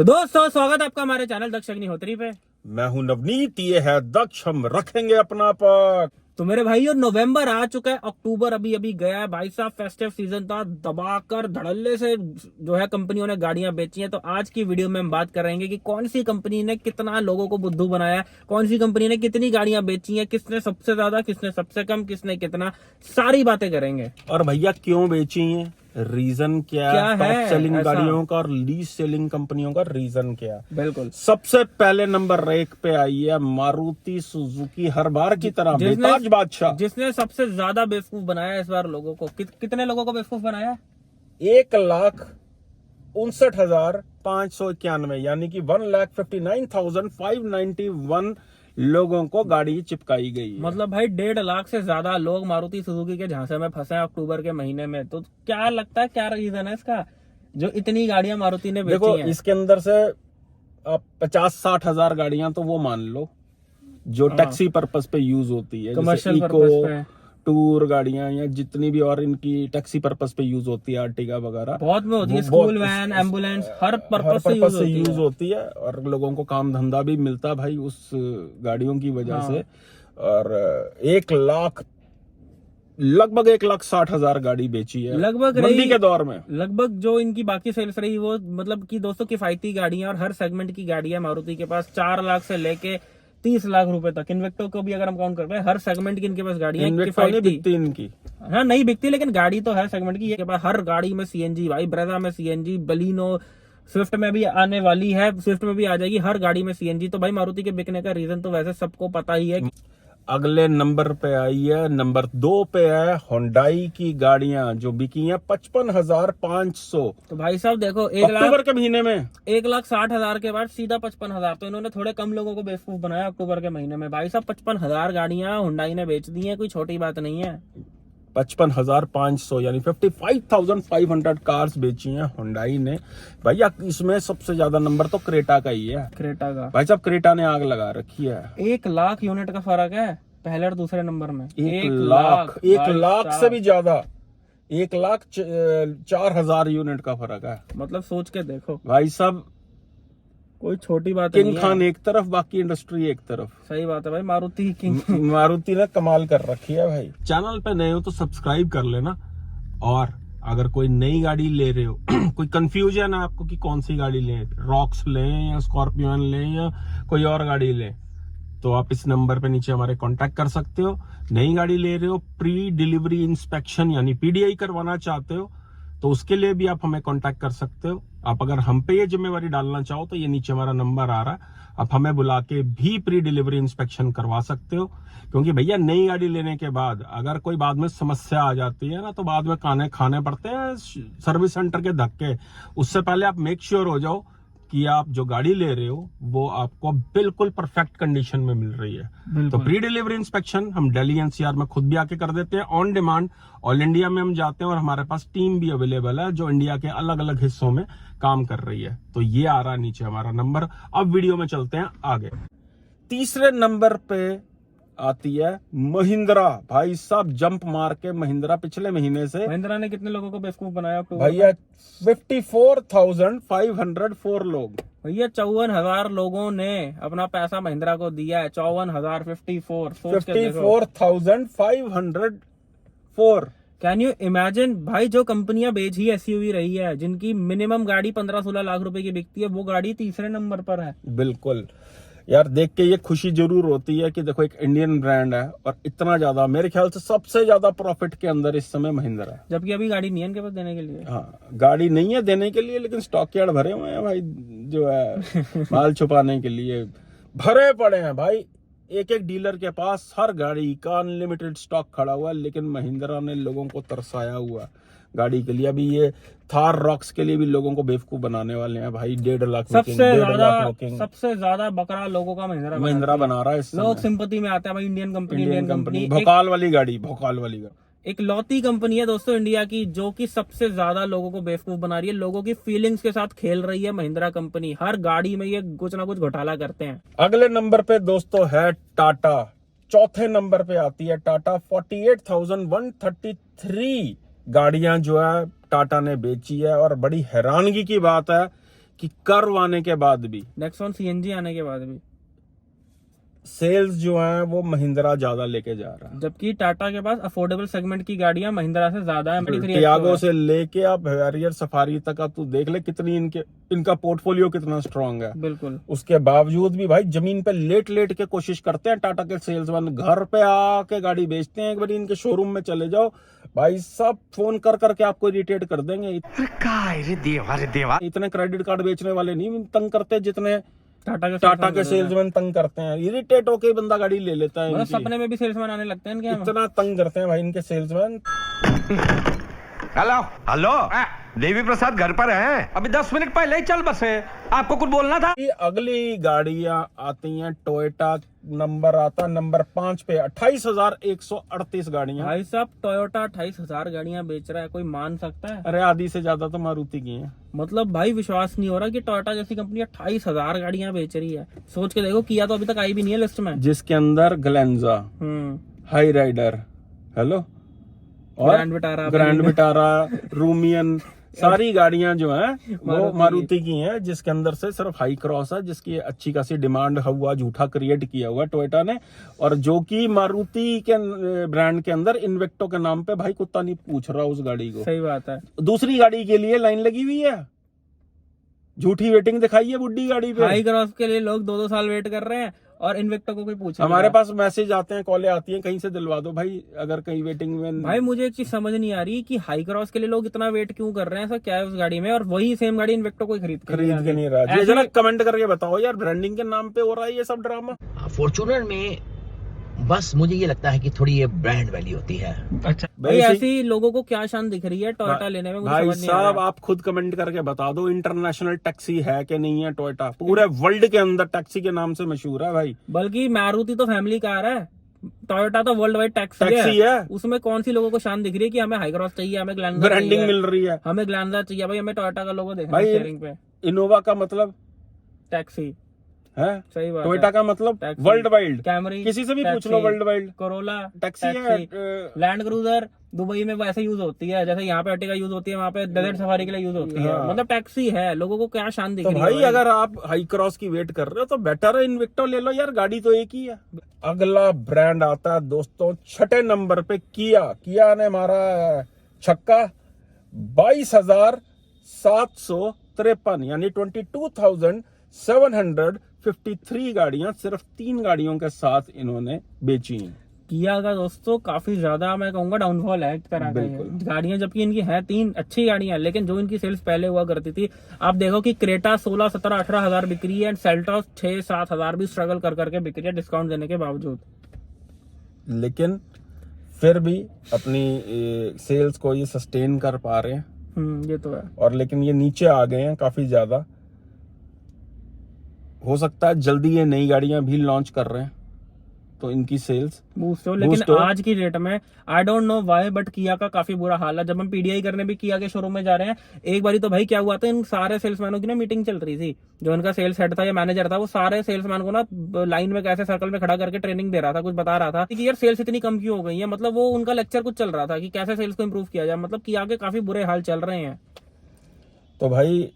तो दोस्तों स्वागत है आपका हमारे चैनल दक्ष अग्निहोत्री पे। मैं हूं नवनीत, ये है दक्ष। हम रखेंगे अपना पक। तो मेरे भाइयों नवंबर आ चुका है, अक्टूबर अभी अभी गया है भाई साहब। फेस्टिव सीजन था, दबाकर धड़ल्ले से जो है कंपनियों ने गाड़ियां बेची हैं। तो आज की वीडियो में हम बात करेंगे कि कौन सी कंपनी ने कितना लोगों को बुद्धू बनाया, कौन सी कंपनी ने कितनी गाड़ियां बेची हैं, किसने सबसे ज्यादा, किसने सबसे कम, किसने कितना, सारी बातें करेंगे। और भैया क्यों बेची है, रीजन क्या है टॉप सेलिंग ऐसा? गाड़ियों का और लीस्ट सेलिंग कंपनियों का रीजन क्या। बिल्कुल। सबसे पहले नंबर एक पे आई है मारुति सुजुकी, हर बार की तरह बेताज बादशाह, जिसने सबसे ज्यादा बेवकूफ बनाया इस बार लोगों को। कितने लोगों को बेवकूफ बनाया? 1,59,591 यानी कि 1,59,591 लोगों को गाड़ी चिपकाई गई है। मतलब भाई 1.5 लाख से ज्यादा लोग मारुति सुजुकी के झांसे में फंसे हैं अक्टूबर के महीने में। तो क्या लगता है, क्या रीजन है इसका जो इतनी गाड़ियां मारुति ने बेची देखो हैं? इसके अंदर से आप 50-60 हजार गाड़ियां तो वो मान लो जो टैक्सी पर्पस पे यूज होती है, कमर्शियल जैसे पर्पस इको पे टूर गाड़ियां या जितनी भी और इनकी टैक्सी पर्पस पे यूज होती है, आर्टिगा वगैरह बहुत में होती है, स्कूल वैन, एम्बुलेंस, हर पर्पस से यूज होती है। और लोगों को काम धंधा भी मिलता है भाई उस गाड़ियों की वजह से। और 1,60,000 गाड़ी बेची है लगभग मंदी के दौर में। लगभग जो इनकी बाकी सेल्स रही वो मतलब कि दोस्तों किफायती गाड़ियां और हर सेगमेंट की गाड़ियां मारुति के पास 4 लाख से लेके 30 लाख रुपए तक। इन्वेक्टो को भी अगर हम काउंट करते हैं, हर सेगमेंट की इनके पास गाड़ियां बिकती इनकी। हाँ नहीं बिकती, लेकिन गाड़ी तो हर सेगमेंट की है। हर गाड़ी में सीएनजी, भाई ब्रेजा में सीएनजी, बलिनो, स्विफ्ट में भी आने वाली है, स्विफ्ट में भी आ जाएगी, हर गाड़ी में सीएनजी। तो भाई मारुति के बिकने का रीजन तो वैसे सबको पता ही है। अगले नंबर पे आई है, नंबर 2 पे है हुंडई की गाड़ियां जो बिकी हैं 55,500। तो भाई साहब देखो, अक्टूबर के महीने में 1,60,000 के बाद सीधा 55,000। तो इन्होंने थोड़े कम लोगों को बेवकूफ बनाया अक्टूबर के महीने में। भाई साहब 55,000 गाड़ियां हुंडई ने बेच दी है, कोई छोटी बात नहीं है। 55,500 यानी 55,500 कार्स बेची हैं हुंडई ने। भैया इसमें सबसे ज्यादा नंबर तो क्रेटा का ही है। क्रेटा का भाई साहब क्रेटा ने आग लगा रखी है। 1 लाख यूनिट का फर्क है पहले और दूसरे नंबर में। 1 लाख से भी ज्यादा, 1,04,000 यूनिट का फर्क है। मतलब सोच के देखो भाई साहब, कोई छोटी बात नहीं है। किंग खान एक तरफ, बाकी इंडस्ट्री एक तरफ। सही बात है भाई, मारुति किंग। मारुति ने कमाल कर रखी है भाई। चैनल पे नए हो तो सब्सक्राइब कर लेना। और अगर कोई नई गाड़ी ले रहे हो कोई कंफ्यूजन है आपको कि कौन सी गाड़ी लें, रॉक्स लें या स्कॉर्पियन लें या कोई और गाड़ी लें, तो आप इस नंबर पे नीचे हमारे कांटेक्ट कर सकते हो। नई गाड़ी ले रहे हो, प्री डिलीवरी इंस्पेक्शन यानी पीडीआई करवाना चाहते हो, तो उसके लिए भी आप हमें कांटेक्ट कर सकते हो। आप अगर हम पे ये जिम्मेवारी डालना चाहो तो ये नीचे हमारा नंबर आ रहा है, आप हमें बुला के भी प्री डिलीवरी इंस्पेक्शन करवा सकते हो। क्योंकि भैया नई गाड़ी लेने के बाद अगर कोई बाद में समस्या आ जाती है ना, तो बाद में खाने पड़ते हैं सर्विस सेंटर के धक्के। उससे पहले आप मेक श्योर हो जाओ कि आप जो गाड़ी ले रहे हो वो आपको बिल्कुल परफेक्ट कंडीशन में मिल रही है। तो प्री डिलीवरी इंस्पेक्शन हम दिल्ली एनसीआर में खुद भी आके कर देते हैं, ऑन डिमांड। ऑल इंडिया में हम जाते हैं और हमारे पास टीम भी अवेलेबल है जो इंडिया के अलग अलग हिस्सों में काम कर रही है। तो ये आ रहा है नीचे हमारा नंबर। अब वीडियो में चलते हैं आगे। तीसरे नंबर पे आती है महिंद्रा। भाई साहब जंप मार के महिंद्रा पिछले महीने से, महिंद्रा ने कितने लोगों को बेवकूफ बनाया भैया 54,504 लोग। भैया 54,000 लोगों ने अपना पैसा महिंद्रा को दिया है। 54,504। कैन यू इमेजिन भाई, जो कंपनियां बेच ही एसयूवी रही है, जिनकी मिनिमम गाड़ी 15-16 लाख रुपए की बिकती है, वो गाड़ी तीसरे नंबर पर है। बिल्कुल यार, देख के ये खुशी जरूर होती है कि देखो एक इंडियन ब्रांड है और इतना ज्यादा, मेरे ख्याल से सबसे ज्यादा प्रॉफिट के अंदर इस समय महिंद्रा है। जबकि अभी गाड़ी नहीं है इनके पास देने के लिए। हाँ गाड़ी नहीं है देने के लिए, लेकिन स्टॉक यार्ड भरे हुए हैं भाई, जो है माल छुपाने के लिए भरे पड़े हैं भाई। एक एक डीलर के पास हर गाड़ी का अनलिमिटेड स्टॉक खड़ा हुआ है। लेकिन महिंद्रा ने लोगों को तरसाया हुआ गाड़ी के लिए। अभी ये थार रॉक्स के लिए भी लोगों को बेवकूफ बनाने वाले हैं भाई। 1.5 लाख सबसे ज्यादा बकरा लोगों का महिंद्रा बना रहा है। लोग सिंपैथी में आते हैं भाई, इंडियन कंपनी भोकाल वाली गाड़ी। एक लौती कंपनी है दोस्तों इंडिया की, जो कि सबसे ज्यादा लोगों को बेवकूफ बना रही है, लोगों की फीलिंग्स के साथ खेल रही है महिंद्रा कंपनी। हर गाड़ी में ये कुछ ना कुछ घोटाला करते हैं। अगले नंबर पे दोस्तों है टाटा। चौथे नंबर पे आती है टाटा। 48,133 गाड़ियां जो है टाटा ने बेची है। और बड़ी हैरानगी की बात है कि कर्व आने के बाद भी नेक्सॉन सीएनजी आने के बाद भी, सेल्स जो है वो महिंद्रा ज्यादा लेके जा रहा है। जबकि टाटा के पास अफोर्डेबल सेगमेंट की गाड़ियां महिंद्रा से ज्यादा है। टियागो से लेके आप हैरियर सफारी तक का तू देख ले कितनी इनका पोर्टफोलियो कितना स्ट्रांग है। बिल्कुल। उसके बावजूद भी भाई जमीन पे लेट के कोशिश करते हैं टाटा के सेल्समैन, घर पे आके गाड़ी बेचते हैं। एक बार इनके शोरूम में चले जाओ भाई, सब फोन कर करके आपको इरिटेट कर देंगे। देवा इतने क्रेडिट कार्ड बेचने वाले नहीं तंग करते जितने टाटा के सेल्समैन तंग करते हैं। इरिटेट होके बंदा गाड़ी ले लेता है। सपने में भी सेल्समैन आने लगते हैं इनके, इतना तंग करते हैं भाई इनके salesman. Hello hello, Devi Prasad घर पर हैं? अभी 10 मिनट पहले ही चल बसे, आपको कुछ बोलना था। अगली गाड़ियां आती हैं, टोयोटा नंबर आता नंबर 5 पे 28,138 गाड़ियां। भाई साहब टोयोटा 28,000 गाड़ियां बेच रहा है, कोई मान सकता है? अरे आधी से ज्यादा तो मारुति की है। मतलब भाई विश्वास नहीं हो रहा कि टोयोटा जैसी कंपनी 28,000 गाड़ियां बेच रही है। सोच के देखो, किया तो अभी तक आई भी नहीं है लिस्ट में, जिसके अंदर ग्लेंजा, हाई राइडर, हेलो, और ग्रैंड विटारा, रूमियन, सारी गाड़ियां जो हैं वो मारुति की हैं। जिसके अंदर से सिर्फ हाई क्रॉस है, जिसकी अच्छी खासी डिमांड हुआ, झूठा क्रिएट किया हुआ टोयोटा ने, और जो कि मारुति के ब्रांड के अंदर इन्वेक्टो के नाम पे भाई कुत्ता नहीं पूछ रहा उस गाड़ी को। सही बात है। दूसरी गाड़ी के लिए लाइन लगी हुई है, झूठी वेटिंग दिखाई है बुड्ढी गाड़ी पे। हाई क्रॉस के लिए लोग 2-2 साल वेट कर रहे हैं और इन्वेक्टो को कोई पूछ नहीं। हमारे पास मैसेज आते हैं, कॉलें आती हैं, कहीं से दिलवा दो भाई अगर कहीं वेटिंग में। भाई मुझे एक चीज समझ नहीं आ रही कि हाई क्रॉस के लिए लोग इतना वेट क्यों कर रहे हैं, ऐसा क्या है उस गाड़ी में, और वही सेम गाड़ी इन्वेक्टो कोई खरीद के नहीं रहा। ये जरा कमेंट करके बताओ यार, ब्रांडिंग के नाम पे हो रहा है ये सब ड्रामा। फॉर्च्यूनर में बस मुझे ये लगता है कि थोड़ी ये ब्रांड वैल्यू होती है। अच्छा भाई, ऐसी लोगों को क्या शान दिख रही है टोयोटा लेने में, मुझे भाई समझ नहीं आ रहा। साहब आप खुद कमेंट करके बता दो, इंटरनेशनल टैक्सी है कि नहीं है टोयोटा? पूरे वर्ल्ड के अंदर टैक्सी के नाम से मशहूर है भाई। बल्कि मारुति तो फैमिली कार है, टोयोटा तो वर्ल्ड वाइड टैक्सी है। उसमें कौन सी लोगों को शान दिख रही है कि हमें हाई क्रॉस चाहिए, हमें ग्लैंजा ब्रांडिंग मिल रही है, हमें ग्लैंजा चाहिए। भाई हमें टोयोटा का लोगो देखना है स्टीयरिंग पे। इनोवा का मतलब टैक्सी है, सही बात। टोयोटा का मतलब वर्ल्ड वाइड। कैमरी, किसी से भी पूछ लो वर्ल्ड वाइड। कोरोला टैक्सी है। लैंड क्रूजर दुबई में वैसे यूज होती है जैसे यहाँ पे अर्टिगा यूज होती है, वहाँ पे डेजर्ट सफारी के लिए यूज होती है। मतलब टैक्सी है, लोगों को क्या शान दिख रही है। भाई अगर आप हाई क्रॉस की वेट कर रहे हो तो बेटर है इन्विक्टो ले लो यार, गाड़ी तो एक ही है। अगला ब्रांड आता है दोस्तों 6 नंबर पे किया ने मारा छक्का, 22,753 यानी 22,753 गाड़ियां सिर्फ 3 गाड़ियों के साथ इन्होंने बेची। किया का दोस्तों काफी ज्यादा मैं कहूंगा डाउनफॉल है एक तरह का गाड़ियां, जबकि इनकी है 3 अच्छी गाड़ियां, लेकिन जो इनकी सेल्स पहले हुआ करती थी, आप देखो कि क्रेटा 16, 17, 18 हजार बिक रही है एंड सेल्टॉस 6, 7 हजार भी स्ट्रगल कर करके बिक रही है डिस्काउंट देने के बावजूद। लेकिन फिर भी अपनी सेल्स को ये सस्टेन कर पा रहे हैं। ये तो है। और लेकिन ये नीचे आ गए हैं काफी ज्यादा। हो सकता है जल्दी ये नई गाड़ियां भी लॉन्च कर रहे हैं तो इनकी सेल्स बूस्ट हो, लेकिन आज की डेट में I don't know why but किया का काफी बुरा हाल है। जब हम पीडीआई करने भी किया के शोरूम में जा रहे हैं, एक बारी तो भाई क्या हुआ था, इन सारे सेल्समैनों की ना मीटिंग चल रही थी। जो इनका सेल्स हेड था या मैनेजर था, वो सारे सेल्समैन को ना लाइन में कैसे सर्कल में खड़ा करके ट्रेनिंग दे रहा था, कुछ बता रहा था कि यार सेल्स इतनी कम क्यों हो गई है। मतलब वो उनका लेक्चर कुछ चल रहा था कि कैसे सेल्स को इम्प्रूव किया जाए। मतलब किया के काफी बुरे हाल चल रहे हैं। तो भाई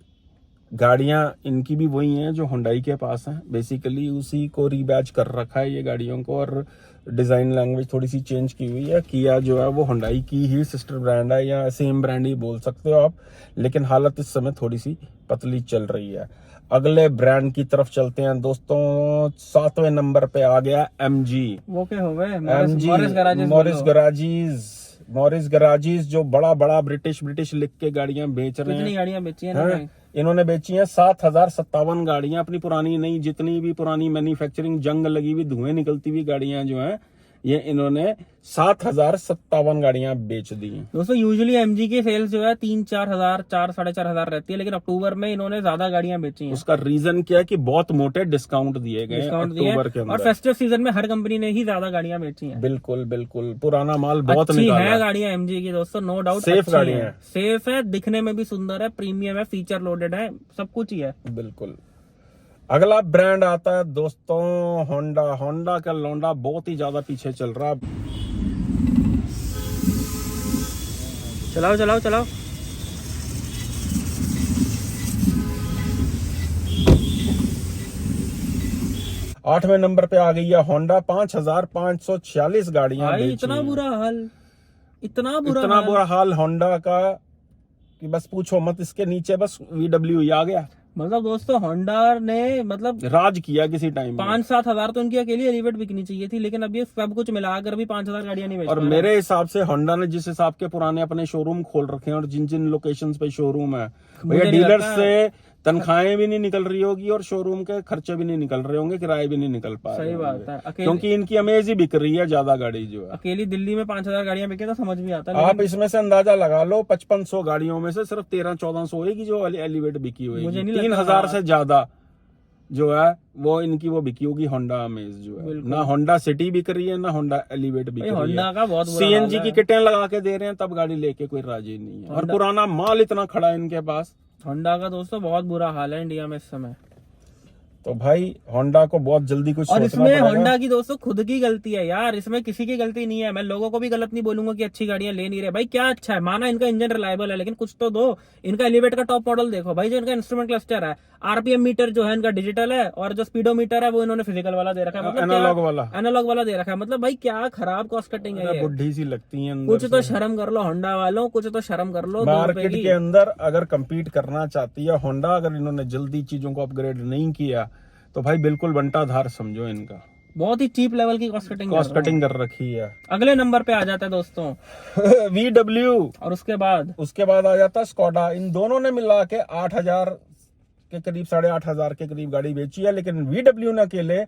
गाड़ियां इनकी भी वही हैं जो हुंडई के पास हैं, बेसिकली उसी को रीबैच कर रखा है ये गाड़ियों को, और डिजाइन लैंग्वेज थोड़ी सी चेंज की हुई है। किया जो है वो हुंडई की ही सिस्टर ब्रांड है या सेम ब्रांड ही बोल सकते हो आप, लेकिन हालत इस समय थोड़ी सी पतली चल रही है। अगले ब्रांड की तरफ चलते हैं दोस्तों, 7वें नंबर पे आ गया MG। वो क्या हो गए? मॉरिस गराजीज जो बड़ा ब्रिटिश लिख के गाड़ियां बेच रहे हैं। कितनी गाड़ियां बेची हैं इन्होंने बेची हैं 7,057 गाड़ियां, अपनी पुरानी नहीं, जितनी भी पुरानी मैन्युफैक्चरिंग जंग लगी हुई धुएं निकलती हुई गाड़ियां जो हैं, ये इन्होंने 7,057 गाड़ियां बेच दी हैं। दोस्तों यूजुअली MG की सेल्स जो है 3-4 हजार, 4-4.5 हजार रहती है, लेकिन अक्टूबर में इन्होंने ज्यादा गाड़ियां बेची हैं। उसका रीजन क्या है कि बहुत मोटे डिस्काउंट दिए गए अक्टूबर के अंदर, और फेस्टिव सीजन में हर कंपनी ने ही ज्यादा गाड़ियां बेची हैं। बिल्कुल पुराना माल बहुत अच्छी निकाला है गाड़ियां MG की दोस्तों, नो डाउट। सेफ गाड़ियां है, सेफ है, दिखने में भी सुंदर है, प्रीमियम है, फीचर लोडेड है, सब कुछ ही है। बिल्कुल। अगला ब्रांड आता है दोस्तों होंडा का लौंडा बहुत ही ज्यादा पीछे चल रहा है। चलाओ 8वें नंबर पे आ गई है होंडा, 5,546 गाड़ियां भाई बेची इतना हैं। बुरा हाल, इतना इतना बुरा हाल होंडा का कि बस पूछो मत। इसके नीचे बस VW आ गया, मतलब दोस्तों होंडा ने मतलब राज किया किसी टाइम में। 5-7 हजार तो इनकी अकेली एलिवेट बिकनी चाहिए थी, लेकिन अब ये सब कुछ मिलाकर भी 5,000 गाड़ियां नहीं बेच और पा रहा। मेरे हिसाब से होंडा ने जिस हिसाब के पुराने अपने शोरूम खोल रखे हैं और जिन जिन लोकेशंस पे शोरूम है, मुझे भैया नहीं डीलर्स लगता- से तनख्वाहें भी नहीं निकल रही होगी और शोरूम के खर्चे भी नहीं निकल रहे होंगे, किराए भी नहीं निकल पा रहे सही बात होंगे। है। क्योंकि इनकी अमेज ही बिक रही है ज्यादा गाड़ी जो है। अकेली दिल्ली में 5,000 गाड़ियां बिके तो समझ भी आता, आप लेकिन इसमें से अंदाजा लगा लो, 5500 गाड़ियों में से सिर्फ 1300-1400 होगी जो एलिवेट बिकी मुझे हुई, नहीं लगता। 3000 से ज्यादा जो है वो इनकी वो बिकी होगी होंडा अमेज जो है। बिल्कुल। ना होंडा सिटी बिक रही है, ना होंडा एलिवेट बिक भाई रही होंडा है। का बहुत बुरा CNG हाल की है। किटें लगा के दे रहे हैं तब गाड़ी लेके कोई राजी नहीं है, और होंडा- पुराना माल इतना खड़ा है इनके पास। होंडा का दोस्तों बहुत बुरा हाल है इंडिया में इस समय। तो भाई होंडा को बहुत जल्दी कुछ और सोचना इसमें पड़ेगा। होंडा की दोस्तों खुद की गलती है यार, इसमें किसी की गलती नहीं है। मैं लोगों को भी गलत नहीं बोलूंगा कि अच्छी गाड़ियां ले नहीं रहे। भाई क्या अच्छा है, माना इनका इंजन रिलायबल है, लेकिन कुछ तो दो। इनका एलिवेट का टॉप मॉडल देखो भाई, जो इनका इंस्ट्रूमेंट क्लस्टर है, RPM मीटर जो है इनका डिजिटल है, और जो स्पीडोमीटर है वो इन्होंने फिजिकल वाला दे रखा है। मतलब एनालॉग वाला दे रखा है। मतलब भाई क्या खराब कॉस्ट कटिंग है ये। बुढ़ी सी लगती है अंदर कुछ तो से। शर्म कर लो होंडा वालों, कुछ तो शर्म कर लो। 2 रुपए मार्केट की। के अंदर अगर compete करना चाहती है होंडा, अगर इन्होंने जल्दी चीजों को अपग्रेड नहीं किया तो भाई बिल्कुल बंटाधार समझो इनका। बहुत ही चीप लेवल की कॉस्ट कटिंग कर रखी है। अगले नंबर पे आ जाता है दोस्तों VW, और उसके बाद आ जाता है स्कोडा। इन दोनों ने मिला के 8,000 के करीब, 8,500 के करीब गाड़ी बेची है, लेकिन VW ने अकेले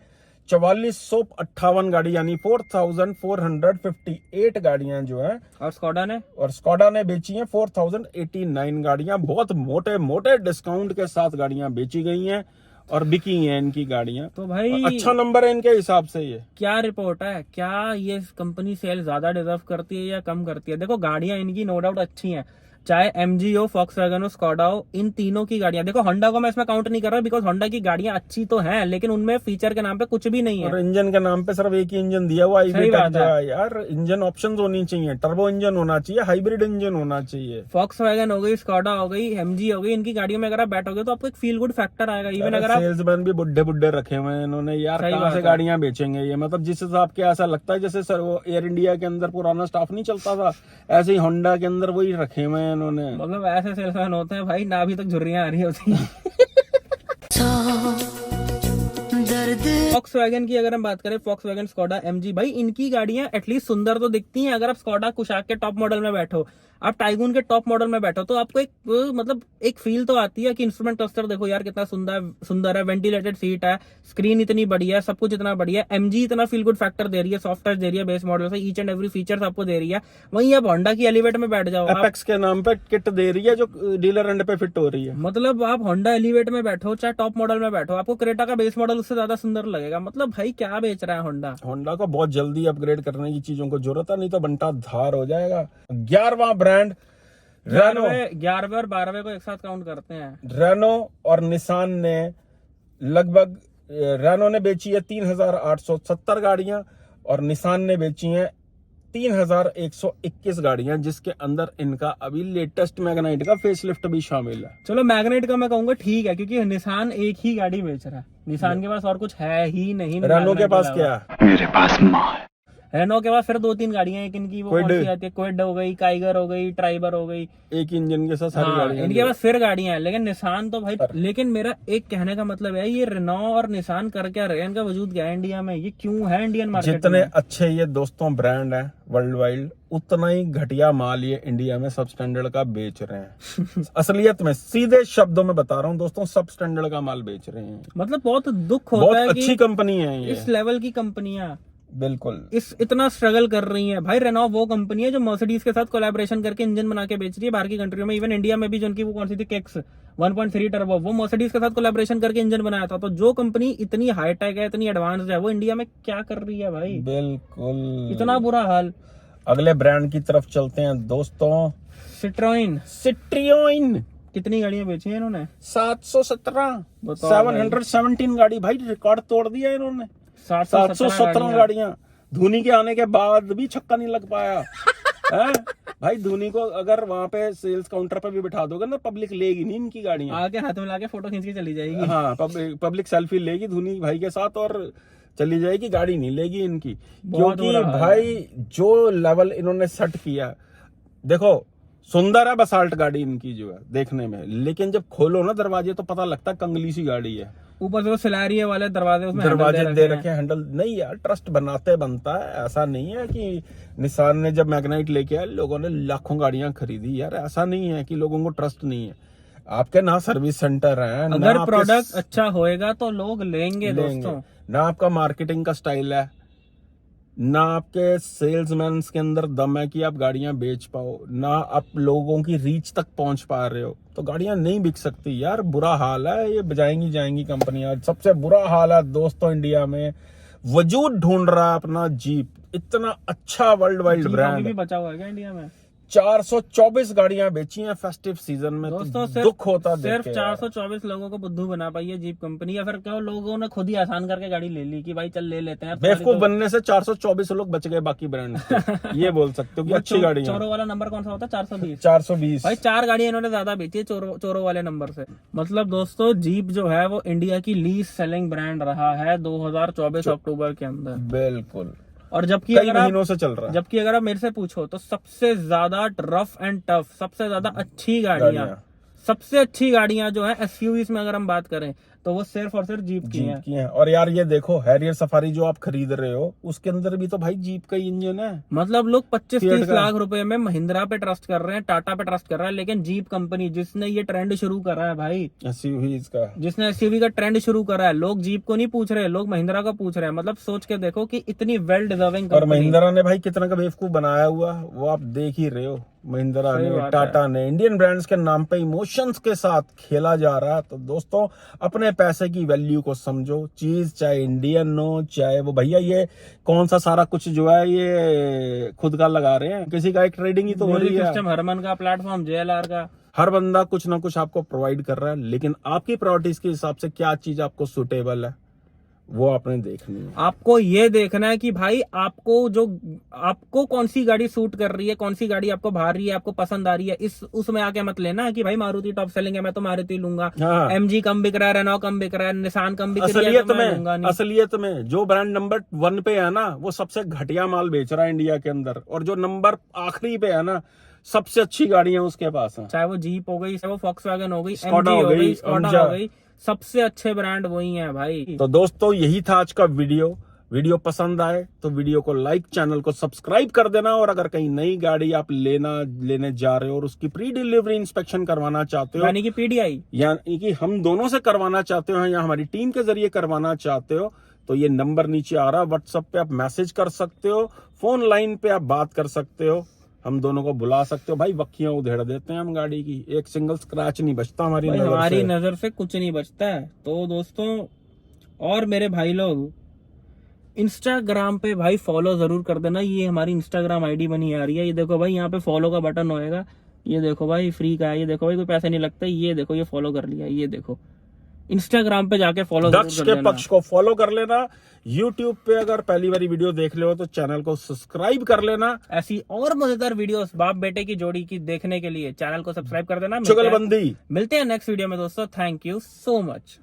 4458 गाड़ी यानी 4,458 गाड़ियां जो है, और स्कोडा ने बेची हैं 4,089 गाड़ियां। बहुत मोटे मोटे डिस्काउंट के साथ गाड़ियां बेची गई हैं और बिकी हैं इनकी गाड़ियां। तो भाई अच्छा नंबर है इनके हिसाब से ये। क्या रिपोर्ट है, क्या ये कंपनी सेल ज्यादा डिजर्व करती है या कम करती है? देखो गाड़ियां इनकी नो डाउट अच्छी हैं, चाहे MG हो, फॉक्सवैगन हो, स्कोडा हो, इन तीनों की गाड़ियां। देखो होंडा को मैं इसमें काउंट नहीं कर रहा बिकॉज होंडा की गाड़ियां अच्छी तो हैं, लेकिन उनमें फीचर के नाम पे कुछ भी नहीं है। और इंजन के नाम पे सिर्फ एक ही इंजन दिया हुआ सही बात है। यार। इंजन ऑप्शंस होनी चाहिए, टर्बो इंजन होना चाहिए, हाइब्रिड इंजन होना चाहिए। फॉक्सवैगन हो गई, स्कोडा हो गई, MG हो गई, इनकी गाड़ियों में अगर आप बैठोगे तो आपको एक फील गुड फैक्टर आएगा। इवन अगर आप सेल्समैन भी बुड्ढे बुड्ढे रखे हुए हैं इन्होंने यार, सही कहाँ बात से है। गाड़ियां बेचेंगे ये। मतलब जिस हिसाब के ऐसा लगता है जैसे सर वो एयर इंडिया के अंदर पुराना स्टाफ नहीं चलता था, ऐसे ही होंडा के अंदर वही रखे हुए हैं इन्होंने। मतलब ऐसे सेल्समैन होते हैं भाई, ना अभी तक झुर्रियां आ रही होती हैं। फॉक्सवैगन की अगर हम बात करें, फॉक्सवैगन, स्कोडा, MG, भाई इनकी गाड़ियां एटलीस्ट सुंदर तो दिखती हैं। अगर आप स्कोडा कुशाक के टॉप मॉडल में बैठो, आप टाइगून के टॉप मॉडल में बैठो, तो आपको एक मतलब एक फील तो आती है कि इंस्ट्रूमेंट क्लस्टर देखो यार कितना सुंदर है, वेंटिलेटेड सीट है, स्क्रीन इतनी बढ़िया है, सब कुछ इतना बढ़िया है। MG इतना फील गुड फैक्टर दे रही है, सॉफ्ट टच दे रही है बेस मॉडल से, ईच एंड एवरी फीचर आपको दे रही है। वहीं आप होंडा की एलिवेट में बैठ जाओ, एपेक्स के नाम पे किट दे रही है जो डीलर एंड पे फिट हो रही है। मतलब आप होंडा एलिवेट में बैठो, चाहे टॉप मॉडल में बैठो, आपको क्रेटा का बेस मॉडल उससे ज्यादा सुंदर लगेगा। मतलब भाई क्या बेच रहा है होंडा। होंडा को बहुत जल्दी अपग्रेड करने की चीजों को जरूरत है, नहीं तो बंटा धार हो जाएगा। 11वां ब्रांड रेनो। 11वें और 12वें को एक साथ काउंट करते हैं। रेनो और निसान ने लगभग, रेनो ने बेची है 3,870 गाड़ियां और निसान ने बेची हैं 3,121 गाड़ियां, जिसके अंदर इनका अभी लेटेस्ट मैग्नाइट का फेसलिफ्ट भी शामिल है। चलो मैग्नेट का मैं कहूंगा ठीक है, क्योंकि निसान एक ही गाड़ी बेच रहा है, निसान के पास और कुछ है ही नहीं। रेनो के पास क्या है? मेरे पास माँ है। रेनो के पास फिर 2-3 गाड़ियां, एक इनकी वो कौन सी आती है, क्विड हो गई, काइगर हो गई, ट्राइबर हो गई, एक इंजन के साथ सारी हाँ, गाड़ियां। इनके पास फिर गाड़ियां हैं। लेकिन निसान तो भाई, लेकिन मेरा एक कहने का मतलब है, ये रेनो और निसान कर क्या रहे हैं, इनका वजूद क्या है इंडिया में, ये क्यों है इंडियन मार्केट में? जितने अच्छे ये दोस्तों ब्रांड हैं वर्ल्ड वाइड, उतना ही घटिया माल ये इंडिया में सब स्टैंडर्ड का बेच रहे हैं। असलियत में सीधे शब्दों में बता रहा हूँ दोस्तों, सब स्टैंडर्ड का माल बेच रहे हैं। मतलब बहुत दुख होता बहुत है अच्छी कि कंपनी है ये, इस लेवल की कंपनियां बिल्कुल इतना स्ट्रगल कर रही है। भाई रेनो वो कंपनी है जो मर्सिडीज के साथ कोलैबोरेशन करके इंजन बना के बेच रही है बाहर की कंट्रियों में। इवन इंडिया में भी जो उनकी वो कौन सी थी, किक्स 1.3 टर्बो, वो मर्सिडीज के साथ कोलैबोरेशन करके इंजन बनाया था। तो जो कंपनी इतनी हाईटेक है, इतनी एडवांस है, वो इंडिया में क्या कर रही है भाई? बिल्कुल इतना बुरा हाल। अगले ब्रांड की तरफ चलते हैं दोस्तों। सिट्रोइन, सिट्रियोइन कितनी गाड़ियां बेची है इन्होंने? 717, बताओ 717 गाड़ी। भाई रिकॉर्ड तोड़ दिया इन्होंने। 717 717 गाड़ियां। धोनी के आने के बाद भी छक्का नहीं लग पाया। हैं? भाई धोनी को अगर वहां पे सेल्स काउंटर पे भी बिठा दोगे ना, पब्लिक लेगी नहीं इनकी गाड़ियां। आके हाथ में लाके फोटो खींच के चली जाएगी। हाँ, पब्लिक सेल्फी लेगी धोनी भाई के साथ और चली जाएगी, गाड़ी नहीं लेगी इनकी। बहुत क्योंकि बुरा हाल भाई जो लेवल इन्होंने सेट किया, देखो सुंदर है बसाल्ट गाड़ी इनकी जो है देखने में, लेकिन जब खोलो ना दरवाजे तो पता लगता है कंगली सी गाड़ी है। ऊपर से वो सिलारिये वाले दरवाजे, उसमें दरवाजे हैंडल दे रखे, हैंडल नहीं यार, ट्रस्ट बनाते बनता है। ऐसा नहीं है कि निसान ने जब मैग्नाइट लेके आया लोगों ने लाखों गाड़ियां खरीदी, यार ऐसा नहीं है कि लोगों को ट्रस्ट नहीं है। आपके ना सर्विस सेंटर है, अगर प्रोडक्ट अच्छा होएगा तो लोग लेंगे दोस्तों। ना आपका मार्केटिंग का स्टाइल है, ना आपके सेल्समैन के अंदर दम है कि आप गाड़ियां बेच पाओ, ना आप लोगों की रीच तक पहुंच पा रहे हो, तो गाड़ियां नहीं बिक सकती यार। बुरा हाल है, ये बजाएंगी जाएंगी कंपनियां। सबसे बुरा हाल है दोस्तों, इंडिया में वजूद ढूंढ रहा है अपना जीप, इतना अच्छा वर्ल्ड वाइड ब्रांड भी बचा हुआ है क्या इंडिया में? 424 गाड़ियां बेची हैं फेस्टिव सीजन में। दोस्तों तो दुख होता सिर्फ 424 लोगों को बुद्धू बना पाई है जीप कंपनी, या फिर क्या लोगों ने खुद ही आसान करके गाड़ी ले ली कि भाई चल ले लेते हैं। बेवकूफ बनने से 424 लोग बच गए बाकी ब्रांड से। ये बोल सकते हो कि अच्छी गाड़ी है। चोरों वाला नंबर कौन सा होता है? 420। 420 भाई 4 गाड़ियां इन्होंने ज्यादा बेची है चोरों वाले नंबर से। मतलब दोस्तों जीप जो है वो इंडिया की लीस्ट सेलिंग ब्रांड रहा है 2024 अक्टूबर के अंदर। बिल्कुल। और जबकि कई महीनों से चल रहा है। जबकि अगर आप मेरे से पूछो तो सबसे ज्यादा रफ एंड टफ, सबसे ज्यादा अच्छी गाड़ियां, सबसे अच्छी गाड़ियां जो है एसयूवीज में अगर हम बात करें तो वो सिर्फ और सिर्फ जीप की हैं। और यार ये देखो हैरियर सफारी जो आप खरीद रहे हो उसके अंदर भी तो भाई जीप का ही इंजन है। मतलब लोग 25-30 लाख रुपए में महिंद्रा पे ट्रस्ट कर रहे हैं, टाटा पे ट्रस्ट कर रहे हैं, लेकिन जीप कंपनी जिसने ये ट्रेंड शुरू करा है भाई, एसयूवीज का, जिसने एसयूवी का ट्रेंड शुरू करा है, लोग जीप को नहीं पूछ रहे, लोग महिंद्रा का पूछ रहे हैं। मतलब सोच के देखो कि इतनी वेल डिजर्विंग और महिंद्रा ने भाई कितना का बेवकूफ बनाया हुआ वो आप देख ही रहे हो। महिंद्रा ने, टाटा ने, इंडियन ब्रांड्स के नाम पे इमोशंस के साथ खेला जा रहा है। तो दोस्तों अपने पैसे की वैल्यू को समझो। चीज चाहे इंडियन हो चाहे वो भैया ये कौन सा सारा कुछ जो है ये खुद का लगा रहे हैं, किसी का एक ट्रेडिंग ही तो हो रही है। सिस्टम हरमन का प्लेटफॉर्म, जेएलआर का, हर बंदा कुछ ना कुछ आपको प्रोवाइड कर रहा है, लेकिन आपकी प्रायोरिटीज के हिसाब से क्या चीज आपको सुटेबल है वो आपने देखनी है। आपको ये देखना है कि भाई आपको कौन सी गाड़ी सूट कर रही है, कौन सी गाड़ी आपको भा रही है, आपको पसंद आ रही है। उसमें आके मत लेना कि भाई मारुति टॉप सेलिंग है मैं तो मारुति लूंगा, हाँ। एमजी कम बिक रहा है, रेनॉ कम बिक रहा है, निसान कम बिक रही है, असलियत में जो ब्रांड नंबर 1 पे है ना वो सबसे घटिया माल बेच रहा है इंडिया के अंदर, और जो नंबर आखिरी पे है ना सबसे अच्छी गाड़ियां उसके पास हैं। चाहे वो जीप हो गई, चाहे वो फॉक्सवैगन हो गई, स्कॉडा हो गई, स्कॉडा हो गई, सबसे अच्छे ब्रांड वही हैं भाई। तो दोस्तों यही था आज का वीडियो पसंद आए तो वीडियो को लाइक, चैनल को सब्सक्राइब कर देना। और अगर कहीं नई गाड़ी आप लेने जा रहे हो और उसकी प्री डिलीवरी इंस्पेक्शन करवाना चाहते हो, यानी कि पीडीआई, यानी कि हम दोनों से करवाना चाहते हो या हमारी टीम के जरिए करवाना चाहते हो, तो ये नंबर नीचे आ रहा है, व्हाट्सएप पे आप मैसेज कर सकते हो, फोन लाइन पे आप बात कर सकते हो, हम दोनों को बुला सकते हो। भाई वक्कियां उधेड़ देते हैं हम गाड़ी की, एक सिंगल स्क्रैच नहीं बचता हमारी नजर से कुछ नहीं बचता है। तो दोस्तों और मेरे भाई लोग इंस्टाग्राम पे भाई फॉलो जरूर कर देना। ये हमारी इंस्टाग्राम आईडी बनी आ रही है, ये देखो भाई यहाँ पे फॉलो का बटन होएगा, ये देखो भाई फ्री का है, ये देखो भाई कोई पैसे नहीं लगता, ये देखो ये फॉलो कर लिया, ये देखो इंस्टाग्राम पे जाके फॉलो दक्ष के पक्ष को फॉलो कर लेना। यूट्यूब पे अगर पहली बारी वीडियो देख ले हो तो चैनल को सब्सक्राइब कर लेना। ऐसी और मजेदार वीडियोस बाप बेटे की जोड़ी की देखने के लिए चैनल को सब्सक्राइब कर देना। चुगलबंदी मिलते हैं नेक्स्ट वीडियो में दोस्तों। Thank you so much.